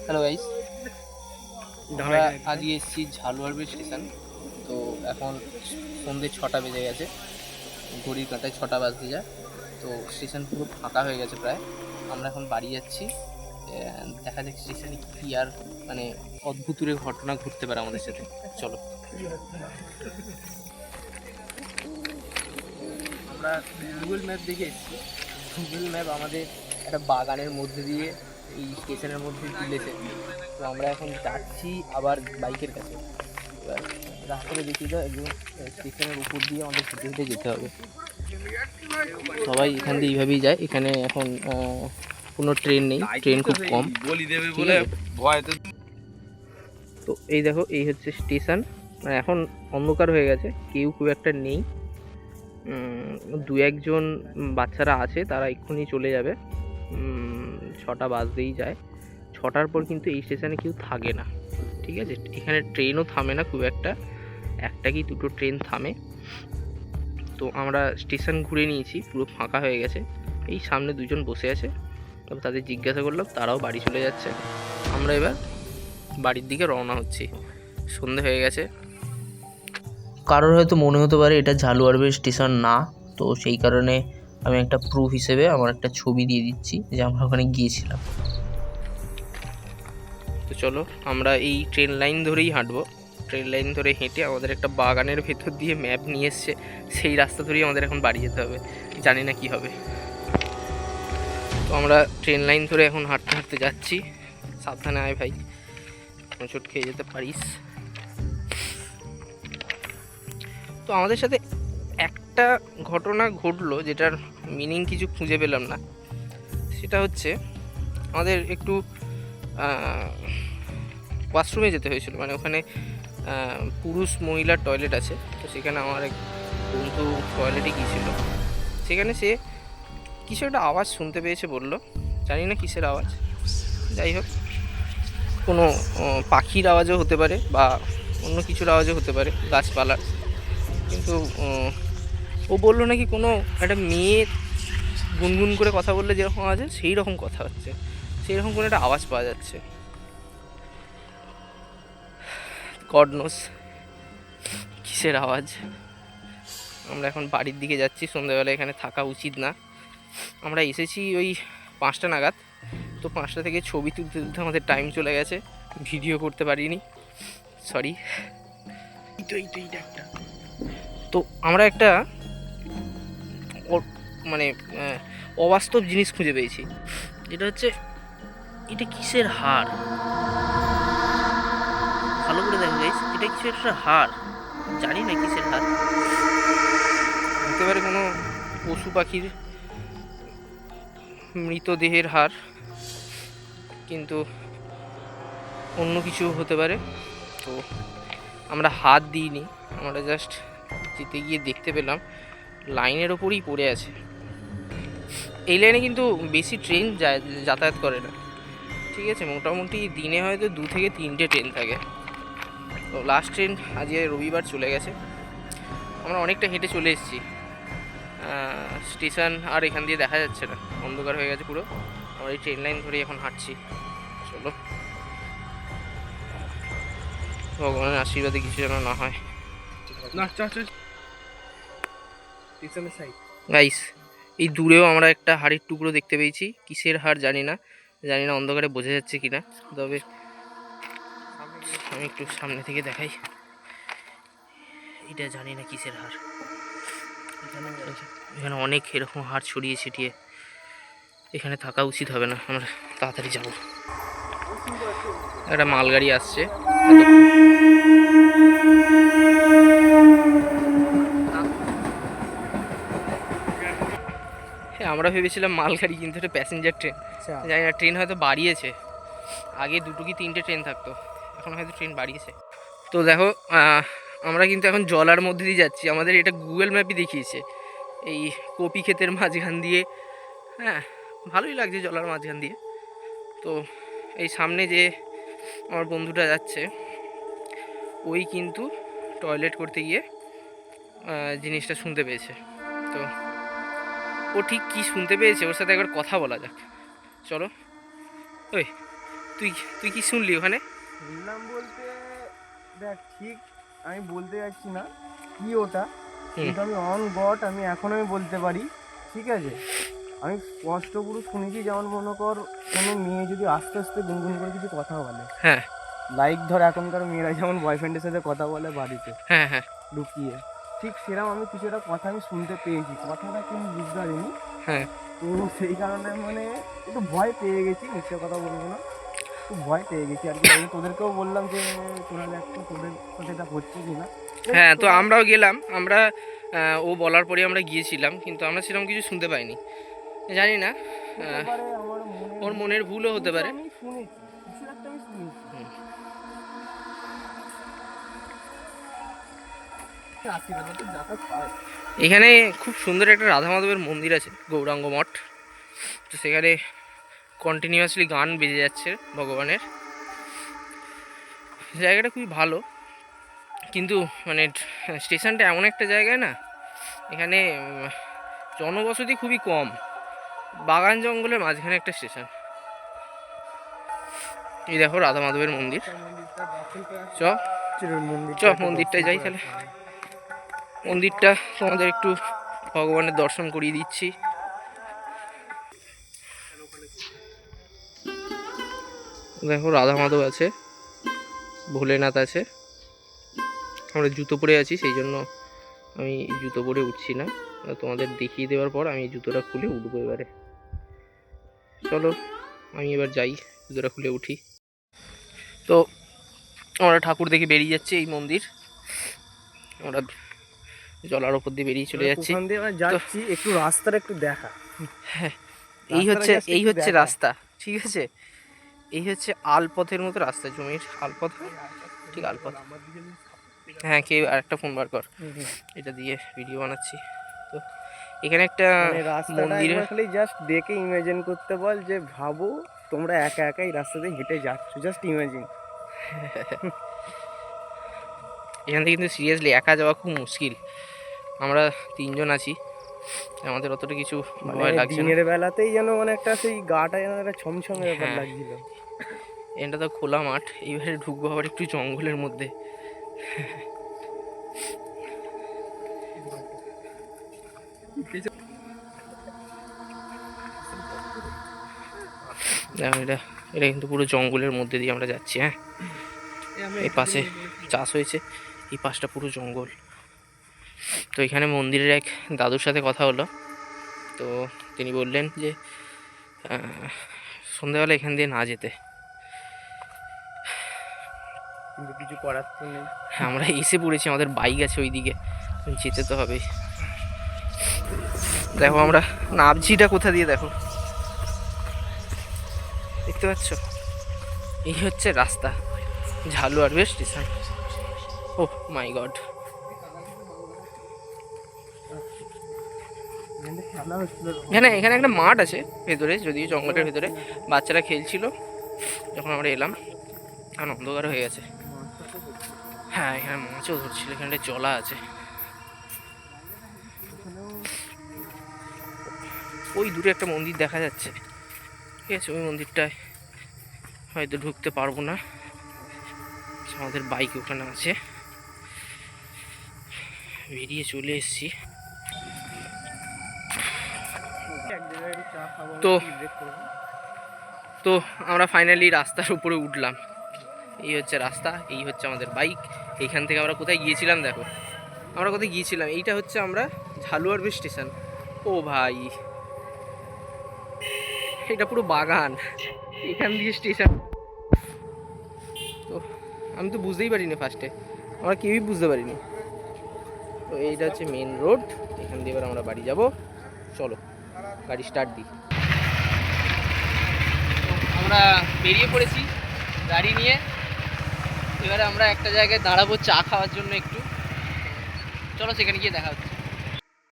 Hello guys, আমরা আজকে এসেছি ঝালুয়ারবি স্টেশন। তো এখন সন্ধ্যে 6টা বেজে গেছে, ঘড়ির কাঁটায় 6টা বাজতে যায়। তো স্টেশন পুরো ফাঁকা হয়ে গেছে প্রায়। আমরা এখন বাড়ি যাচ্ছি। দেখা যাক স্টেশনে কী আর মানে অদ্ভুতুরের ঘটনা ঘটতে পারে আমাদের সাথে। চলো। আমরা গুগল ম্যাপ দেখে এসেছি। গুগল ম্যাপ আমাদের একটা বাগানের মধ্যে দিয়ে এই স্টেশনের মধ্যে তুলেছে। তো আমরা এখন যাচ্ছি আবার বাইকের কাছে। এবার রাস্তাটা দেখি তো একদম স্টেশনের উপর দিয়ে আমাদের হেঁটে হেঁটে যেতে হবে। সবাই এখান দিয়ে এইভাবেই যায়। এখানে এখন কোনো ট্রেন নেই, ট্রেন খুব কম। তো এই দেখো, এই হচ্ছে স্টেশন। মানে এখন অন্ধকার হয়ে গেছে, কেউ খুব একটা নেই। দু একজন বাচ্চারা আছে, তারা এক্ষুনি চলে যাবে। 6টা বাজতেই যায়। 6টার পর কিন্তু এই স্টেশনে কেউ থাকে না, ঠিক আছে? এখানে ট্রেনও থামে না খুব একটা, একটা কি দুটো ট্রেন থামে। তো আমরা স্টেশন ঘুরে নিয়েছি, পুরো ফাঁকা হয়ে গেছে। এই সামনে দুজন বসে আছে, তবে তাদের জিজ্ঞাসা করলাম, তারাও বাড়ি চলে যাচ্ছে। আমরা এবার বাড়ির দিকে রওনা হচ্ছি, সন্ধে হয়ে গেছে। কারোর হয়তো মনে হতে পারে এটা ঝালুয়ারবি স্টেশন না, তো সেই কারণে আমি একটা প্রুফ হিসেবে আমার একটা ছবি দিয়ে দিচ্ছি যে আমরা ওখানে গিয়েছিলাম। তো চলো, আমরা এই ট্রেন লাইন ধরেই হাঁটবো। ট্রেন লাইন ধরে হেঁটে আমাদের একটা বাগানের ভেতর দিয়ে ম্যাপ নিয়ে এসছে, সেই রাস্তা ধরেই আমাদের এখন বাড়ি যেতে হবে। জানি না কি হবে। তো আমরা ট্রেন লাইন ধরে এখন হাঁটতে হাঁটতে যাচ্ছি। সাবধানে আয় ভাই, হোঁচট খেয়ে যেতে পারিস। তো আমাদের সাথে একটা ঘটনা ঘটলো, যেটার মিনিং কিছু খুঁজে পেলাম না। সেটা হচ্ছে, আমাদের একটু ওয়াশরুমে যেতে হয়েছিল। মানে ওখানে পুরুষ মহিলার টয়লেট আছে। তো সেখানে আমার এক বন্ধু টয়লেটে গিয়েছিল। সেখানে সে কিছু একটা আওয়াজ শুনতে পেয়েছে বলল, জানি না কিসের আওয়াজ। যাই হোক, কোনো পাখির আওয়াজও হতে পারে বা অন্য কিছুর আওয়াজও হতে পারে, গাছপালার। কিন্তু ও বললো নাকি কোনো একটা মেয়ে গুনগুন করে কথা বললে যেরকম আওয়াজ হয়, সেই রকম কথা হচ্ছে, সেই রকম কোনো একটা আওয়াজ পাওয়া যাচ্ছে। গড নোস কিসের আওয়াজ। আমরা এখন বাড়ির দিকে যাচ্ছি। সন্ধ্যাবেলা এখানে থাকা উচিত না। আমরা এসেছি ওই 5টা নাগাদ। তো 5টা থেকে ছবি তুলতে তুলতে আমাদের টাইম চলে গেছে, ভিডিও করতে পারিনি, সরি। তো আমরা একটা মানে অবাস্তব জিনিস খুঁজে পেয়েছি। যেটা হচ্ছে, এটা কিসের হাড়? ভালো করে দেখো গাইস, এটা কিছু একটা হাড়। জানি না কিসের হাড়, হতে পারে কোনো পশু পাখির মৃতদেহের হাড়, কিন্তু অন্য কিছু হতে পারে। তো আমরা হাত দিইনি, আমরা জাস্ট যেতে গিয়ে দেখতে পেলাম লাইনের ওপরই পড়ে আছে। এই লাইনে কিন্তু বেশি ট্রেন যাতায়াত করে না, ঠিক আছে? মোটামুটি দিনে হয়তো 2 থেকে 3টে ট্রেন থাকে। তো লাস্ট ট্রেন আজকে রবিবার চলে গেছে। আমরা অনেকটা হেঁটে চলে এসেছি। স্টেশন আর এখান দিয়ে দেখা যাচ্ছে না, অন্ধকার হয়ে গেছে পুরো। আমরা এই ট্রেন লাইন ধরেই এখন হাঁটছি। চলো, ভগবানের আশীর্বাদে কিছু যেন না হয়। গাইস, এই দূরেও আমরা একটা হাড়ের টুকরো দেখতে পেয়েছি। কিসের হাড় জানি না, জানি না অন্ধকারে বোঝা যাচ্ছে কিনা। তবে আমি একটু সামনে থেকে দেখাই। এটা জানি না কিসের হাড়। এখানে অনেক এরকম হাড় ছড়িয়ে ছিটিয়ে, এখানে থাকা উচিত হবে না। আমরা তাড়াতাড়ি যাব। একটা মালগাড়ি আসছে। হ্যাঁ, আমরা ভেবেছিলাম মালগাড়ি, কিন্তু এটা প্যাসেঞ্জার ট্রেন। জানি না, ট্রেন হয়তো বাড়িয়েছে। আগে 2 কি 3টে ট্রেন থাকতো, এখন হয়তো ট্রেন বাড়িয়েছে। তো দেখো, আমরা কিন্তু এখন জলার মধ্যে দিয়ে যাচ্ছি। আমাদের এটা গুগল ম্যাপই দেখিয়েছে এই কপি ক্ষেতের মাঝখান দিয়ে। হ্যাঁ, ভালোই লাগছে জলার মাঝখান দিয়ে। তো এই সামনে যে আমার বন্ধুটা যাচ্ছে, ওই কিন্তু টয়লেট করতে গিয়ে জিনিসটা শুনতে পেয়েছে। তো ও ঠিক কী শুনতে পেয়েছে, ওর সাথে একবার কথা বলা যাক, চলো। ওই তুই তুই কি শুনলি ওখানে? শুনলাম বলতে দেখ ঠিক আমি বলতে যাচ্ছি না কি ওটা, কিন্তু আমি অন গড আমি বলতে পারি, ঠিক আছে? আমি স্পষ্ট পুরো শুনেছি, যেমন মনে কর কোনো মেয়ে যদি আস্তে আস্তে গুনগুন করে কিছু কথা বলে, হ্যাঁ লাইক ধর এখনকার মেয়েরা যেমন বয়ফ্রেন্ডের সাথে কথা বলে বাড়িতে হ্যাঁ হ্যাঁ লুকিয়ে, ঠিক সেরকম আমি কিছু একটা কথা আমি শুনতে পেয়েছি, কথাটা কিন্তু বুঝতে পারিনি। হ্যাঁ তো সেই কারণে মানে একটু ভয় পেয়ে গেছি, মিথ্যে কথা বলবো না, একটু ভয় পেয়ে গেছি আর কি। আমি তোদেরকেও বললাম যে তোরা দেখ তো তোদের সাথে এটা হচ্ছে কিনা। হ্যাঁ, তো আমরাও গেলাম, আমরা ও বলার পরে আমরা গিয়েছিলাম, কিন্তু আমরা সেরকম কিছু শুনতে পাইনি। জানি না, হতে পারে আমার ওর মনের ভুলও হতে পারে। আমি শুনেছি কিছু একটা আমি শুনেছি। এখানে খুব সুন্দর একটা রাধা মাধবের মন্দির আছে, গৌরাঙ্গ মঠ। তো সেখানে কন্টিনিউয়াসলি গান বেজে যাচ্ছে ভগবানের। জায়গাটা খুবই ভালো, কিন্তু মানে স্টেশনটা এমন একটা জায়গায় না, এখানে জনবসতি খুবই কম, বাগান জঙ্গলের মাঝখানে একটা স্টেশন। এই দেখো রাধা মাধবের মন্দির। চ চ মন্দিরটায় যাই তাহলে। মন্দিরটা তোমাদের একটু ভগবানের দর্শন করিয়ে দিচ্ছি। দেখো রাধা মাধব আছে, ভোলেনাথ আছে। আমরা জুতো পরে আছি, সেই জন্য আমি জুতো পরে উঠছি না, তোমাদের দেখিয়ে দেওয়ার পর আমি জুতোটা খুলে উঠবো এবারে। চলো আমি এবার যাই, জুতোটা খুলে উঠি। তো আমরা ঠাকুর দেখে বেরিয়ে যাচ্ছি, এই মন্দির আমরা জলার ওপর দিয়ে বেরিয়ে চলে যাচ্ছি। যাচ্ছি একটু রাস্তাটা একটু দেখা। হ্যাঁ, এই হচ্ছে রাস্তা, ঠিক আছে? এই হচ্ছে আলপথের মতো রাস্তা, জমির আলপথ, ঠিক আলপথ। হ্যাঁ, কে আরেকটা ফোন বার কর, এটা দিয়ে ভিডিও বানাচ্ছি। তো এখানে একটা মন্দিরে খালি জাস্ট দেখে ইমাজিন করতে বল, যে ভাবো তোমরা একা একা এই রাস্তা দিয়ে হেঁটে যাচ্ছ, জাস্ট ইমাজিন। এখান থেকে কিন্তু সিরিয়াসলি একা যাওয়া খুব মুশকিল। আমরা 3 জন আছি, আমাদের অতটা কিছু ভয় লাগছে না। দিনের বেলাতেই যেন মানে একটা সেই গাটা যেন একটা ছমছমে ব্যাপার লাগছিল। এটা তো খোলা মাঠ, এইবারে ঢুকবো আবার একটু জঙ্গলের মধ্যে। দেখো এটা এটা কিন্তু পুরো জঙ্গলের মধ্যে দিয়ে আমরা যাচ্ছি। হ্যাঁ, এই পাশে চাষ হয়েছে, এই পাশটা পুরো জঙ্গল। তো এখানে মন্দিরের এক দাদুর সাথে কথা হলো, তো তিনি বললেন যে সন্ধ্যাবেলা এখান দিয়ে না যেতে। কিন্তু কিছু করার তো নেই, আমরা এসে পড়েছি, আমাদের বাইক আছে ওইদিকে, যেতে তো হবেই। দেখো আমরা নাবঝিটা কোথা দিয়ে, দেখো দেখতে পাচ্ছ? এই হচ্ছে রাস্তা, ঝালুয়ারবে স্টেশন। ও মাই গড, এখানে একটা মাঠ আছে ভেতরে, যদিও জঙ্গলের ভেতরে। বাচ্চারা খেলছিল যখন আমরা এলাম, এখন অন্ধকার হয়ে গেছে। হ্যাঁ, এখানে মাছও ধরছিল, এখানে জলা আছে। ওই দূরে একটা মন্দির দেখা যাচ্ছে, ঠিক আছে? ওই মন্দিরটায় হয়তো ঢুকতে পারবো না, আমাদের বাইক ওখানে আছে। বেরিয়ে চলে এসেছি। তো তো আমরা ফাইনালি রাস্তার উপরে উঠলাম। এই হচ্ছে রাস্তা, এই হচ্ছে আমাদের বাইক। এইখান থেকে আমরা কোথায় গিয়েছিলাম, দেখো আমরা কোথায় গিয়েছিলাম। এইটা হচ্ছে আমরা ঝালুয়ারবে স্টেশন। ও ভাই, এটা পুরো বাগান, এখান দিয়ে স্টেশন। তো আমি তো বুঝতেই পারিনি ফার্স্টে, আমরা কেউই বুঝতে পারিনি। তো এইটা হচ্ছে মেন রোড, এখান দিয়ে এবার আমরা বাড়ি যাব। চলো গাড়ি স্টার্ট দিই। আমরা বেরিয়ে পড়েছি গাড়ি নিয়ে। এবারে আমরা একটা জায়গায় দাঁড়াবো চা খাওয়ার জন্য একটু, চলো সেখানে গিয়ে দেখা হচ্ছে।